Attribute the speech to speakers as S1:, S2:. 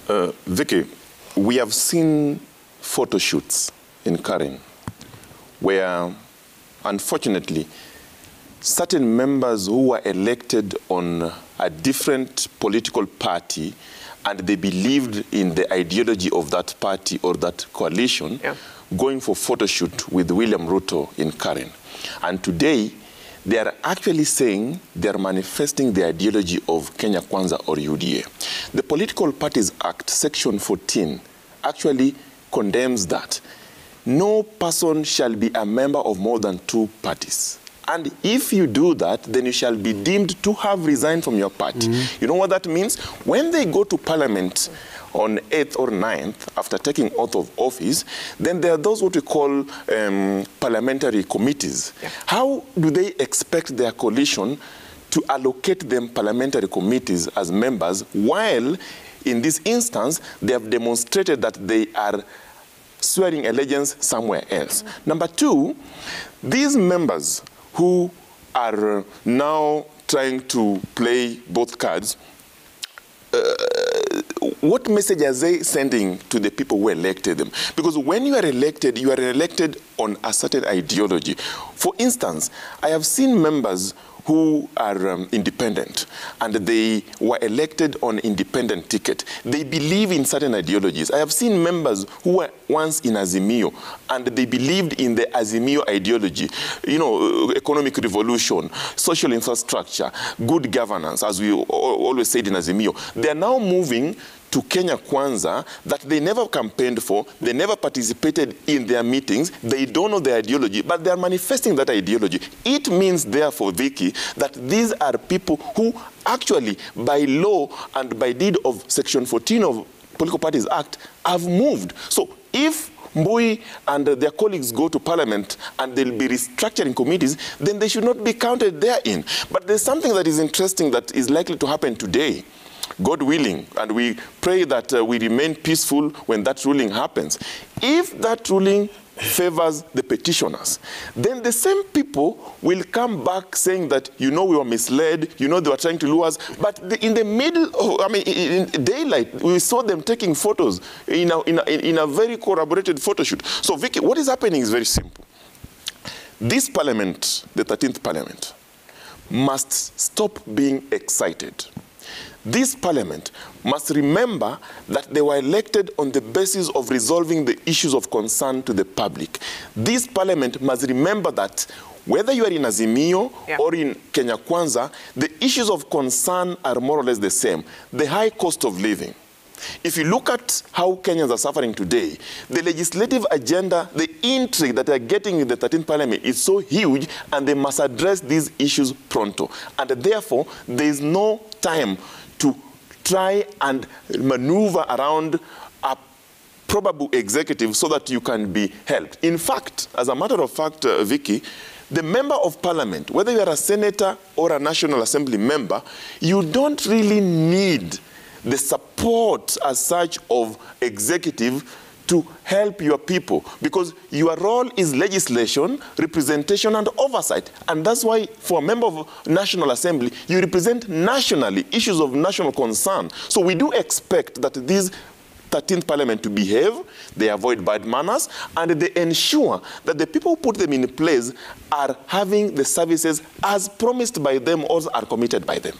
S1: Vicky, we have seen photo shoots in Karen where, unfortunately, certain members who were elected on a different political party and they believed in the ideology of that party or that coalition, going for photo shoot with William Ruto in Karen. And today, they are actually saying they are manifesting the ideology of Kenya Kwanza or UDA. The Political Parties Act, Section 14, actually condemns that. No person shall be a member of more than 2 parties. And if you do that, then you shall be deemed to have resigned from your party. You know what that means? When they go to Parliament on 8th or 9th, after taking oath of office, then there are those what we call parliamentary committees. How do they expect their coalition to allocate them parliamentary committees as members, while in this instance, they have demonstrated that they are swearing allegiance somewhere else? Number 2, these members who are now trying to play both cards, what message are they sending to the people who elected them? Because when you are elected on a certain ideology. For instance, I have seen members who are independent, and they were elected on independent ticket. They believe in certain ideologies. I have seen members who were once in Azimio, and they believed in the Azimio ideology, you know, economic revolution, social infrastructure, good governance, as we always said in Azimio. They are now moving to Kenya Kwanza that they never campaigned for, they never participated in their meetings, they don't know their ideology, but they are manifesting that ideology. It means, therefore, Vicky, that these are people who actually, by law and by deed of Section 14 of Political Parties Act, have moved. So if Mbui and their colleagues go to Parliament and they'll be restructuring committees, then they should not be counted therein. But there's something that is interesting that is likely to happen today, God willing, and we pray that we remain peaceful when that ruling happens. If that ruling favors the petitioners, then the same people will come back saying that, you know, we were misled, you know, they were trying to lure us. But in the middle of, in daylight, we saw them taking photos in a very corroborated photo shoot. So, Vicky, what is happening is very simple. This parliament, the 13th parliament, must stop being excited. This parliament must remember that they were elected on the basis of resolving the issues of concern to the public. This parliament must remember that whether you are in Azimio or in Kenya Kwanza, the issues of concern are more or less the same. The high cost of living. If you look at how Kenyans are suffering today, the legislative agenda, the intrigue that they are getting in the 13th parliament is so huge, and they must address these issues pronto. And therefore, there is no time to try and maneuver around a probable executive so that you can be helped. In fact, as a matter of fact, Vicky, the member of parliament, whether you are a senator or a National Assembly member, you don't really need the support as such of executive to help your people, because your role is legislation, representation, and oversight. And that's why, for a member of National Assembly, you represent nationally issues of national concern. So we do expect that these 13th parliament to behave, they avoid bad manners, and they ensure that the people who put them in place are having the services as promised by them or are committed by them.